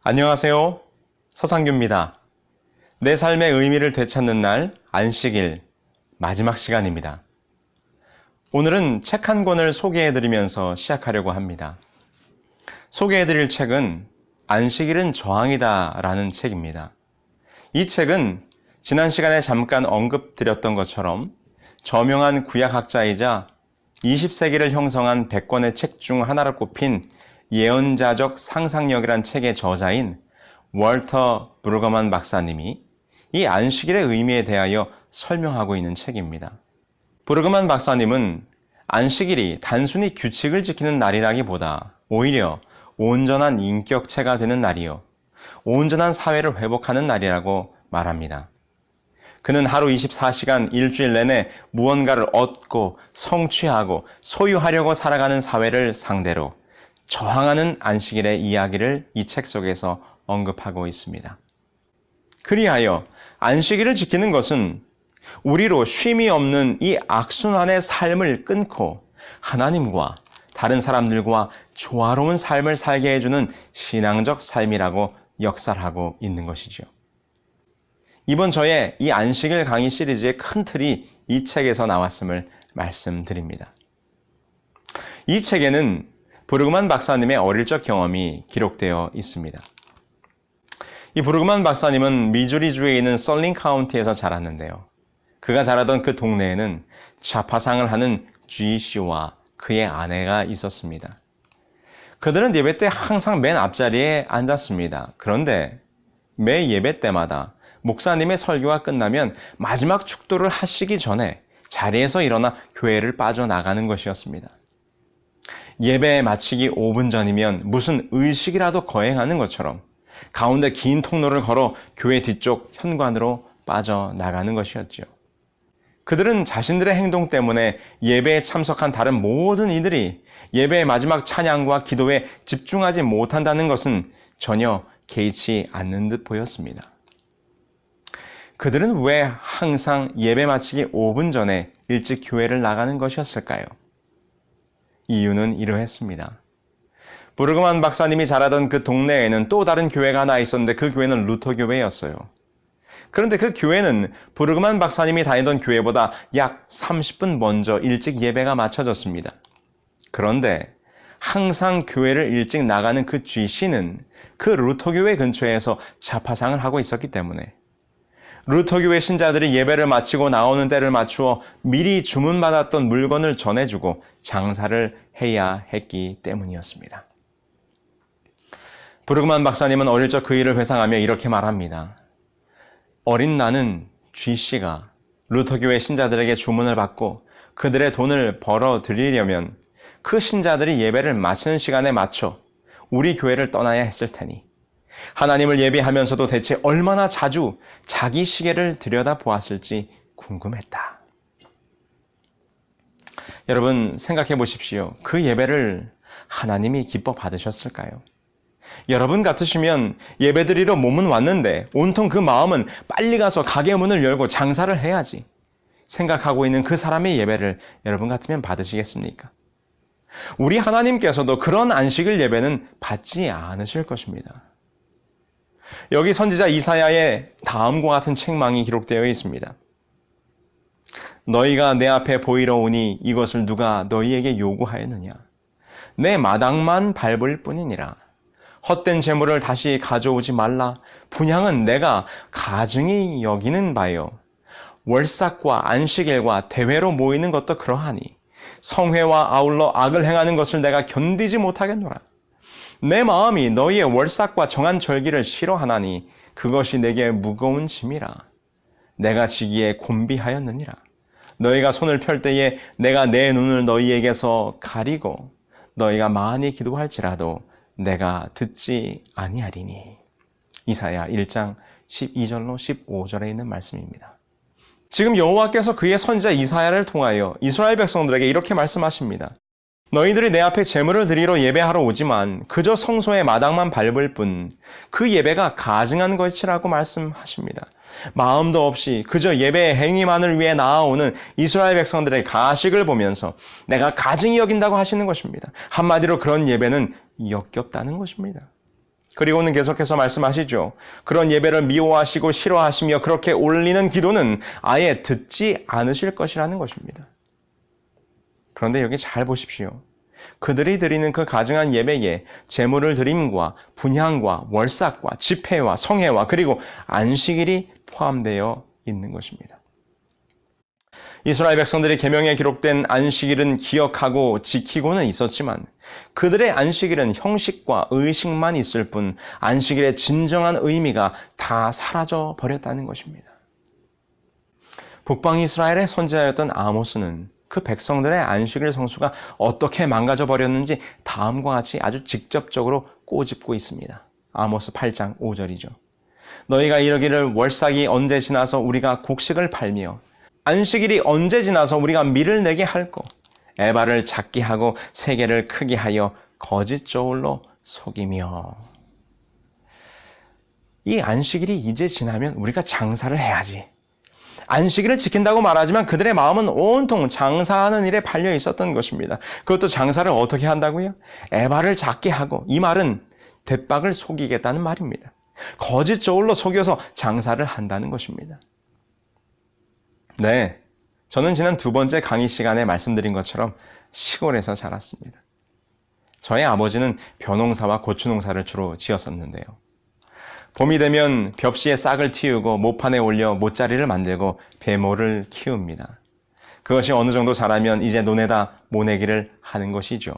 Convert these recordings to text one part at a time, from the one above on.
안녕하세요. 서상규입니다. 내 삶의 의미를 되찾는 날, 안식일, 마지막 시간입니다. 오늘은 책 한 권을 소개해드리면서 시작하려고 합니다. 소개해드릴 책은 안식일은 저항이다 라는 책입니다. 이 책은 지난 시간에 잠깐 언급드렸던 것처럼 저명한 구약학자이자 20세기를 형성한 100권의 책 중 하나로 꼽힌 예언자적 상상력이란 책의 저자인 월터 브루거만 박사님이 이 안식일의 의미에 대하여 설명하고 있는 책입니다. 브루거만 박사님은 안식일이 단순히 규칙을 지키는 날이라기보다 오히려 온전한 인격체가 되는 날이요, 온전한 사회를 회복하는 날이라고 말합니다. 그는 하루 24시간 일주일 내내 무언가를 얻고 성취하고 소유하려고 살아가는 사회를 상대로 저항하는 안식일의 이야기를 이 책 속에서 언급하고 있습니다. 그리하여 안식일을 지키는 것은 우리로 쉼이 없는 이 악순환의 삶을 끊고 하나님과 다른 사람들과 조화로운 삶을 살게 해주는 신앙적 삶이라고 역설하고 있는 것이죠. 이번 저의 이 안식일 강의 시리즈의 큰 틀이 이 책에서 나왔음을 말씀드립니다. 이 책에는 브루그만 박사님의 어릴 적 경험이 기록되어 있습니다. 이 브루그만 박사님은 미주리주에 있는 썰링 카운티에서 자랐는데요. 그가 자라던 그 동네에는 좌파상을 하는 G 씨와 그의 아내가 있었습니다. 그들은 예배 때 항상 맨 앞자리에 앉았습니다. 그런데 매 예배 때마다 목사님의 설교가 끝나면 마지막 축도를 하시기 전에 자리에서 일어나 교회를 빠져나가는 것이었습니다. 예배 마치기 5분 전이면 무슨 의식이라도 거행하는 것처럼 가운데 긴 통로를 걸어 교회 뒤쪽 현관으로 빠져나가는 것이었죠. 그들은 자신들의 행동 때문에 예배에 참석한 다른 모든 이들이 예배의 마지막 찬양과 기도에 집중하지 못한다는 것은 전혀 개의치 않는 듯 보였습니다. 그들은 왜 항상 예배 마치기 5분 전에 일찍 교회를 나가는 것이었을까요? 이유는 이러했습니다. 브루그만 박사님이 자라던 그 동네에는 또 다른 교회가 하나 있었는데 그 교회는 루터 교회였어요. 그런데 그 교회는 브루그만 박사님이 다니던 교회보다 약 30분 먼저 일찍 예배가 마쳐졌습니다. 그런데 항상 교회를 일찍 나가는 그 G씨는 그 루터 교회 근처에서 좌파상을 하고 있었기 때문에 루터교회 신자들이 예배를 마치고 나오는 때를 맞추어 미리 주문받았던 물건을 전해주고 장사를 해야 했기 때문이었습니다. 브루그만 박사님은 어릴 적 그 일을 회상하며 이렇게 말합니다. 어린 나는 G씨가 루터교회 신자들에게 주문을 받고 그들의 돈을 벌어들이려면 그 신자들이 예배를 마치는 시간에 맞춰 우리 교회를 떠나야 했을 테니 하나님을 예배하면서도 대체 얼마나 자주 자기 시계를 들여다보았을지 궁금했다. 여러분 생각해 보십시오. 그 예배를 하나님이 기뻐 받으셨을까요? 여러분 같으시면 예배드리러 몸은 왔는데 온통 그 마음은 빨리 가서 가게 문을 열고 장사를 해야지 생각하고 있는 그 사람의 예배를 여러분 같으면 받으시겠습니까? 우리 하나님께서도 그런 안식일 예배는 받지 않으실 것입니다. 여기 선지자 이사야의 다음과 같은 책망이 기록되어 있습니다. 너희가 내 앞에 보이러 오니 이것을 누가 너희에게 요구하였느냐? 내 마당만 밟을 뿐이니라. 헛된 재물을 다시 가져오지 말라. 분향은 내가 가증히 여기는 바요. 월삭과 안식일과 대회로 모이는 것도 그러하니 성회와 아울러 악을 행하는 것을 내가 견디지 못하겠노라. 내 마음이 너희의 월삭과 정한 절기를 싫어하나니 그것이 내게 무거운 짐이라. 내가 지기에 곤비하였느니라. 너희가 손을 펼 때에 내가 내 눈을 너희에게서 가리고 너희가 많이 기도할지라도 내가 듣지 아니하리니. 이사야 1장 12절로 15절에 있는 말씀입니다. 지금 여호와께서 그의 선지자 이사야를 통하여 이스라엘 백성들에게 이렇게 말씀하십니다. 너희들이 내 앞에 제물을 드리러 예배하러 오지만 그저 성소의 마당만 밟을 뿐 그 예배가 가증한 것이라고 말씀하십니다. 마음도 없이 그저 예배의 행위만을 위해 나아오는 이스라엘 백성들의 가식을 보면서 내가 가증히 여긴다고 하시는 것입니다. 한마디로 그런 예배는 역겹다는 것입니다. 그리고는 계속해서 말씀하시죠. 그런 예배를 미워하시고 싫어하시며 그렇게 올리는 기도는 아예 듣지 않으실 것이라는 것입니다. 그런데 여기 잘 보십시오. 그들이 드리는 그 가증한 예배에 제물을 드림과 분향과 월삭과 집회와 성회와 그리고 안식일이 포함되어 있는 것입니다. 이스라엘 백성들이 계명에 기록된 안식일은 기억하고 지키고는 있었지만 그들의 안식일은 형식과 의식만 있을 뿐 안식일의 진정한 의미가 다 사라져 버렸다는 것입니다. 북방 이스라엘의 선지자였던 아모스는 그 백성들의 안식일 성수가 어떻게 망가져 버렸는지 다음과 같이 아주 직접적으로 꼬집고 있습니다. 아모스 8장 5절이죠. 너희가 이러기를 월삭이 언제 지나서 우리가 곡식을 팔며 안식일이 언제 지나서 우리가 밀을 내게 할꼬 에바를 작게 하고 세계를 크게 하여 거짓 저울로 속이며. 이 안식일이 이제 지나면 우리가 장사를 해야지. 안식일을 지킨다고 말하지만 그들의 마음은 온통 장사하는 일에 팔려 있었던 것입니다. 그것도 장사를 어떻게 한다고요? 에바를 작게 하고, 이 말은 대박을 속이겠다는 말입니다. 거짓 저울로 속여서 장사를 한다는 것입니다. 네, 저는 지난 두 번째 강의 시간에 말씀드린 것처럼 시골에서 자랐습니다. 저의 아버지는 벼농사와 고추농사를 주로 지었었는데요. 봄이 되면 벽시에 싹을 틔우고 모판에 올려 모짜리를 만들고 배모를 키웁니다. 그것이 어느 정도 자라면 이제 논에다 모내기를 하는 것이죠.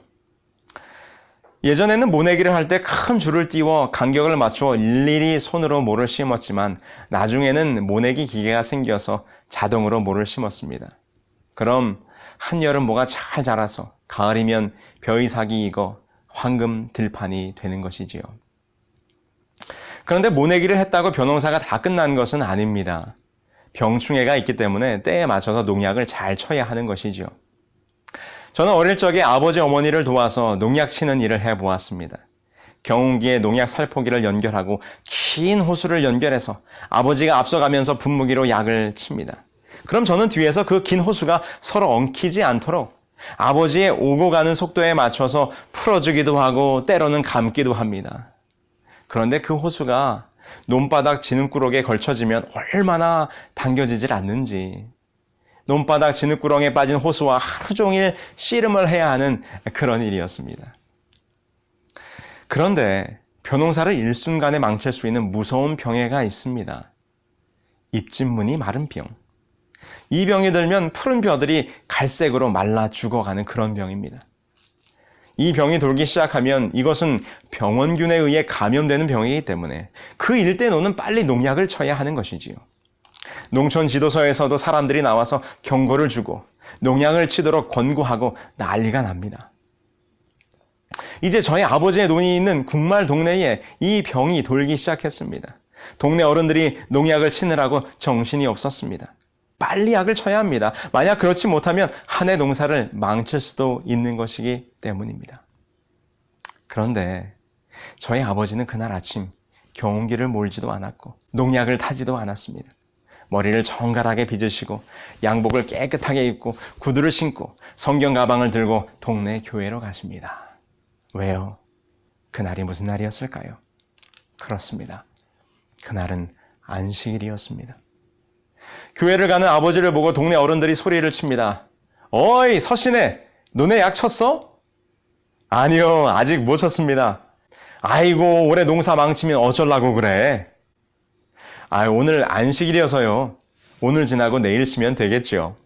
예전에는 모내기를 할 때 큰 줄을 띄워 간격을 맞추어 일일이 손으로 모를 심었지만 나중에는 모내기 기계가 생겨서 자동으로 모를 심었습니다. 그럼 한여름 모가 잘 자라서 가을이면 벼이삭이 익어 황금 들판이 되는 것이지요. 그런데 모내기를 했다고 벼농사가 다 끝난 것은 아닙니다. 병충해가 있기 때문에 때에 맞춰서 농약을 잘 쳐야 하는 것이죠. 저는 어릴 적에 아버지 어머니를 도와서 농약 치는 일을 해보았습니다. 경운기에 농약 살포기를 연결하고 긴 호수를 연결해서 아버지가 앞서가면서 분무기로 약을 칩니다. 그럼 저는 뒤에서 그 긴 호수가 서로 엉키지 않도록 아버지의 오고 가는 속도에 맞춰서 풀어주기도 하고 때로는 감기도 합니다. 그런데 그 호수가 논바닥 진흙구렁에 걸쳐지면 얼마나 당겨지질 않는지, 논바닥 진흙구렁에 빠진 호수와 하루 종일 씨름을 해야 하는 그런 일이었습니다. 그런데 벼농사를 일순간에 망칠 수 있는 무서운 병해가 있습니다. 입진무늬 마른 병. 이 병이 들면 푸른 벼들이 갈색으로 말라 죽어가는 그런 병입니다. 이 병이 돌기 시작하면 이것은 병원균에 의해 감염되는 병이기 때문에 그 일대노는 빨리 농약을 쳐야 하는 것이지요. 농촌 지도서에서도 사람들이 나와서 경고를 주고 농약을 치도록 권고하고 난리가 납니다. 이제 저희 아버지의 논이 있는 국말 동네에 이 병이 돌기 시작했습니다. 동네 어른들이 농약을 치느라고 정신이 없었습니다. 빨리 약을 쳐야 합니다. 만약 그렇지 못하면 한 해 농사를 망칠 수도 있는 것이기 때문입니다. 그런데 저희 아버지는 그날 아침 경운기를 몰지도 않았고 농약을 타지도 않았습니다. 머리를 정갈하게 빗으시고 양복을 깨끗하게 입고 구두를 신고 성경 가방을 들고 동네 교회로 가십니다. 왜요? 그날이 무슨 날이었을까요? 그렇습니다. 그날은 안식일이었습니다. 교회를 가는 아버지를 보고 동네 어른들이 소리를 칩니다. 어이 서신혜, 너네 약 쳤어? 아니요, 아직 못 쳤습니다. 아이고, 올해 농사 망치면 어쩌려고 그래? 오늘 안식일이어서요. 오늘 지나고 내일 치면 되겠죠.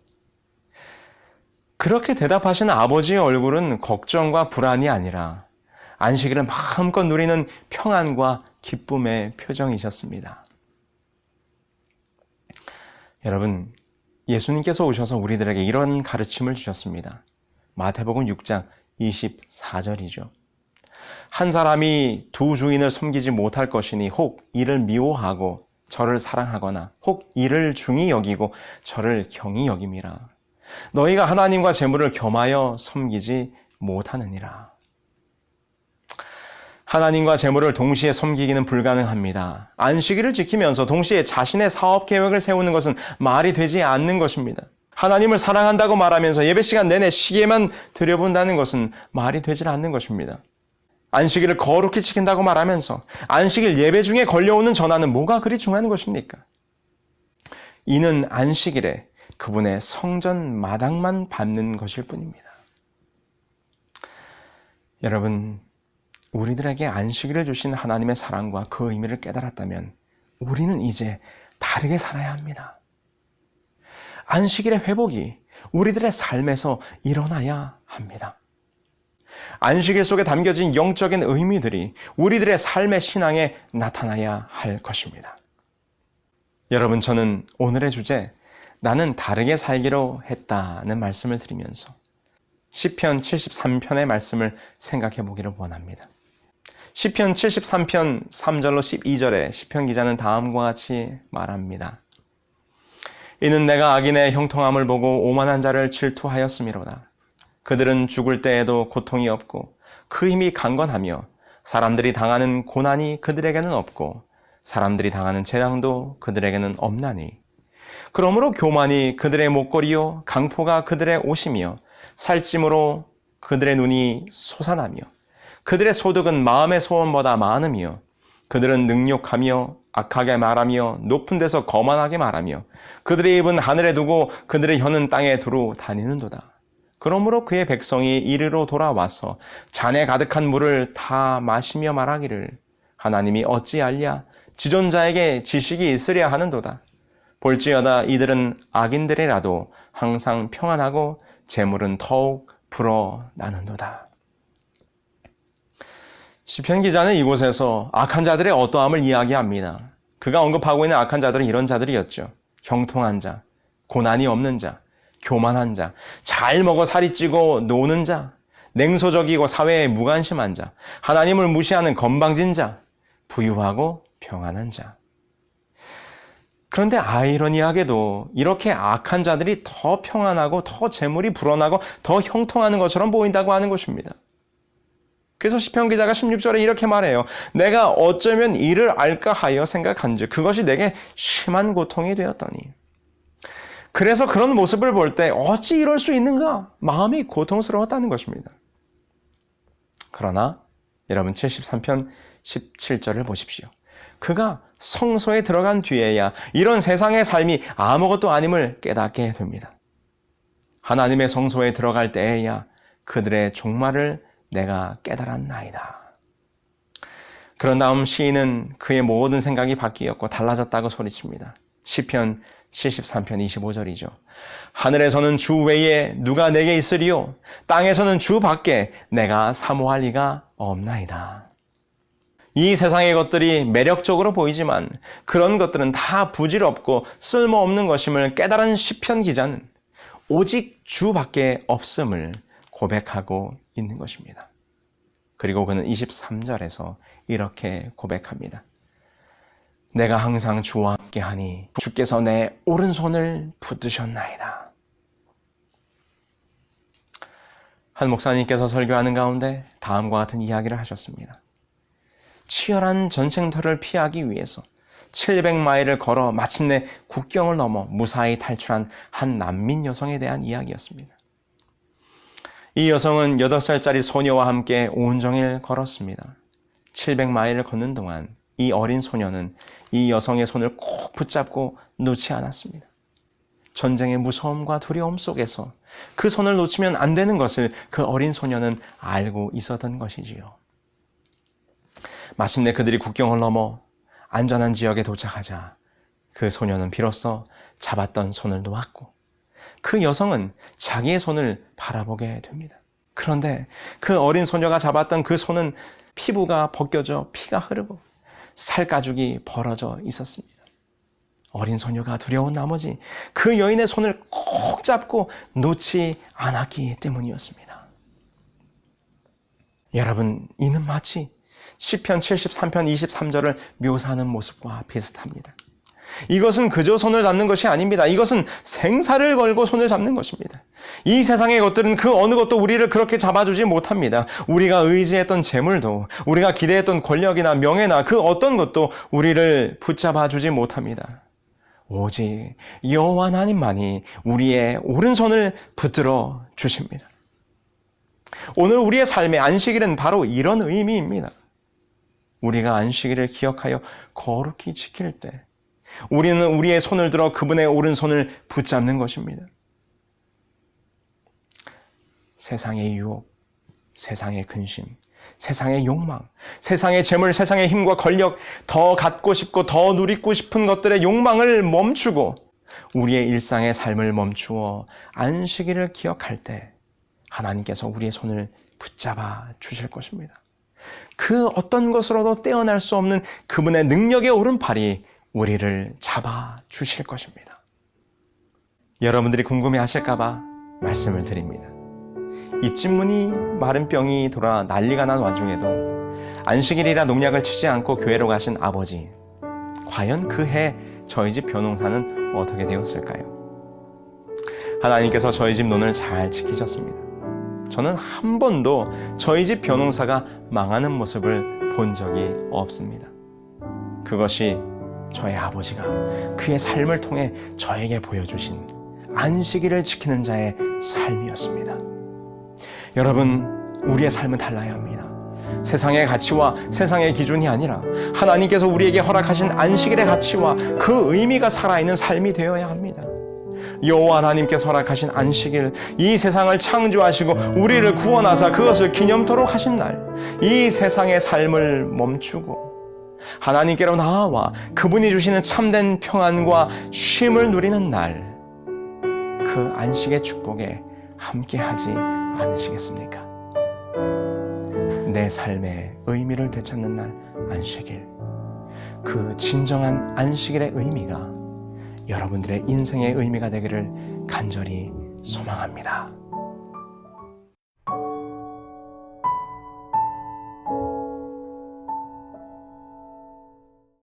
그렇게 대답하시는 아버지의 얼굴은 걱정과 불안이 아니라 안식일을 마음껏 누리는 평안과 기쁨의 표정이셨습니다. 여러분, 예수님께서 오셔서 우리들에게 이런 가르침을 주셨습니다. 마태복음 6장 24절이죠. 한 사람이 두 주인을 섬기지 못할 것이니 혹 이를 미워하고 저를 사랑하거나 혹 이를 중히 여기고 저를 경히 여김이라. 너희가 하나님과 재물을 겸하여 섬기지 못하느니라. 하나님과 재물을 동시에 섬기기는 불가능합니다. 안식일을 지키면서 동시에 자신의 사업 계획을 세우는 것은 말이 되지 않는 것입니다. 하나님을 사랑한다고 말하면서 예배 시간 내내 시계만 들여본다는 것은 말이 되질 않는 것입니다. 안식일을 거룩히 지킨다고 말하면서 안식일 예배 중에 걸려오는 전화는 뭐가 그리 중요한 것입니까? 이는 안식일에 그분의 성전 마당만 밟는 것일 뿐입니다. 여러분, 우리들에게 안식일을 주신 하나님의 사랑과 그 의미를 깨달았다면 우리는 이제 다르게 살아야 합니다. 안식일의 회복이 우리들의 삶에서 일어나야 합니다. 안식일 속에 담겨진 영적인 의미들이 우리들의 삶의 신앙에 나타나야 할 것입니다. 여러분, 저는 오늘의 주제, 나는 다르게 살기로 했다는 말씀을 드리면서 시편 73편의 말씀을 생각해 보기를 원합니다. 시편 73편 3절로 12절에 시편 기자는 다음과 같이 말합니다. 이는 내가 악인의 형통함을 보고 오만한 자를 질투하였음이로다. 그들은 죽을 때에도 고통이 없고 그 힘이 강건하며 사람들이 당하는 고난이 그들에게는 없고 사람들이 당하는 재앙도 그들에게는 없나니 그러므로 교만이 그들의 목걸이요 강포가 그들의 옷이며 살찜으로 그들의 눈이 솟아나며 그들의 소득은 마음의 소원보다 많으며 그들은 능욕하며 악하게 말하며 높은 데서 거만하게 말하며 그들의 입은 하늘에 두고 그들의 혀는 땅에 두루 다니는도다. 그러므로 그의 백성이 이리로 돌아와서 잔에 가득한 물을 다 마시며 말하기를 하나님이 어찌 알랴 지존자에게 지식이 있으랴 하는도다. 볼지어다 이들은 악인들이라도 항상 평안하고 재물은 더욱 불어나는도다. 시편 기자는 이곳에서 악한 자들의 어떠함을 이야기합니다. 그가 언급하고 있는 악한 자들은 이런 자들이었죠. 형통한 자, 고난이 없는 자, 교만한 자, 잘 먹어 살이 찌고 노는 자, 냉소적이고 사회에 무관심한 자, 하나님을 무시하는 건방진 자, 부유하고 평안한 자. 그런데 아이러니하게도 이렇게 악한 자들이 더 평안하고 더 재물이 불어나고 더 형통하는 것처럼 보인다고 하는 것입니다. 그래서 시편 기자가 16절에 이렇게 말해요. 내가 어쩌면 이를 알까 하여 생각한즉 그것이 내게 심한 고통이 되었더니. 그래서 그런 모습을 볼 때 어찌 이럴 수 있는가? 마음이 고통스러웠다는 것입니다. 그러나 여러분 73편 17절을 보십시오. 그가 성소에 들어간 뒤에야 이런 세상의 삶이 아무것도 아님을 깨닫게 됩니다. 하나님의 성소에 들어갈 때에야 그들의 종말을 내가 깨달았나이다. 그런 다음 시인은 그의 모든 생각이 바뀌었고 달라졌다고 소리칩니다. 시편 73편 25절이죠. 하늘에서는 주 외에 누가 내게 있으리요? 땅에서는 주 밖에 내가 사모할 리가 없나이다. 이 세상의 것들이 매력적으로 보이지만 그런 것들은 다 부질없고 쓸모없는 것임을 깨달은 시편 기자는 오직 주 밖에 없음을 고백하고 있는 것입니다. 그리고 그는 23절에서 이렇게 고백합니다. 내가 항상 주와 함께하니 주께서 내 오른손을 붙드셨나이다. 한 목사님께서 설교하는 가운데 다음과 같은 이야기를 하셨습니다. 치열한 전쟁터를 피하기 위해서 700마일을 걸어 마침내 국경을 넘어 무사히 탈출한 한 난민 여성에 대한 이야기였습니다. 이 여성은 8살짜리 소녀와 함께 온종일 걸었습니다. 700마일을 걷는 동안 이 어린 소녀는 이 여성의 손을 꼭 붙잡고 놓지 않았습니다. 전쟁의 무서움과 두려움 속에서 그 손을 놓치면 안 되는 것을 그 어린 소녀는 알고 있었던 것이지요. 마침내 그들이 국경을 넘어 안전한 지역에 도착하자 그 소녀는 비로소 잡았던 손을 놓았고 그 여성은 자기의 손을 바라보게 됩니다. 그런데 그 어린 소녀가 잡았던 그 손은 피부가 벗겨져 피가 흐르고 살가죽이 벌어져 있었습니다. 어린 소녀가 두려운 나머지 그 여인의 손을 꼭 잡고 놓지 않았기 때문이었습니다. 여러분, 이는 마치 시편 73편 23절을 묘사하는 모습과 비슷합니다. 이것은 그저 손을 잡는 것이 아닙니다. 이것은 생사를 걸고 손을 잡는 것입니다. 이 세상의 것들은 그 어느 것도 우리를 그렇게 잡아주지 못합니다. 우리가 의지했던 재물도, 우리가 기대했던 권력이나 명예나 그 어떤 것도 우리를 붙잡아주지 못합니다. 오직 여호와 하나님만이 우리의 오른손을 붙들어 주십니다. 오늘 우리의 삶의 안식일은 바로 이런 의미입니다. 우리가 안식일을 기억하여 거룩히 지킬 때 우리는 우리의 손을 들어 그분의 오른손을 붙잡는 것입니다. 세상의 유혹, 세상의 근심, 세상의 욕망, 세상의 재물, 세상의 힘과 권력, 더 갖고 싶고 더 누리고 싶은 것들의 욕망을 멈추고 우리의 일상의 삶을 멈추어 안식일을 기억할 때 하나님께서 우리의 손을 붙잡아 주실 것입니다. 그 어떤 것으로도 떼어날 수 없는 그분의 능력의 오른팔이 우리를 잡아 주실 것입니다. 여러분들이 궁금해하실까 봐 말씀을 드립니다. 입진문이 마른 병이 돌아 난리가 난 와중에도 안식일이라 농약을 치지 않고 교회로 가신 아버지, 과연 그 해 저희 집 벼농사는 어떻게 되었을까요? 하나님께서 저희 집 논을 잘 지키셨습니다. 저는 한 번도 저희 집 벼농사가 망하는 모습을 본 적이 없습니다. 그것이 저의 아버지가 그의 삶을 통해 저에게 보여주신 안식일을 지키는 자의 삶이었습니다. 여러분, 우리의 삶은 달라야 합니다. 세상의 가치와 세상의 기준이 아니라 하나님께서 우리에게 허락하신 안식일의 가치와 그 의미가 살아있는 삶이 되어야 합니다. 여호와 하나님께서 허락하신 안식일, 이 세상을 창조하시고 우리를 구원하사 그것을 기념토록 하신 날, 이 세상의 삶을 멈추고 하나님께로 나아와 그분이 주시는 참된 평안과 쉼을 누리는 날, 그 안식의 축복에 함께하지 않으시겠습니까? 내 삶의 의미를 되찾는 날 안식일, 그 진정한 안식일의 의미가 여러분들의 인생의 의미가 되기를 간절히 소망합니다.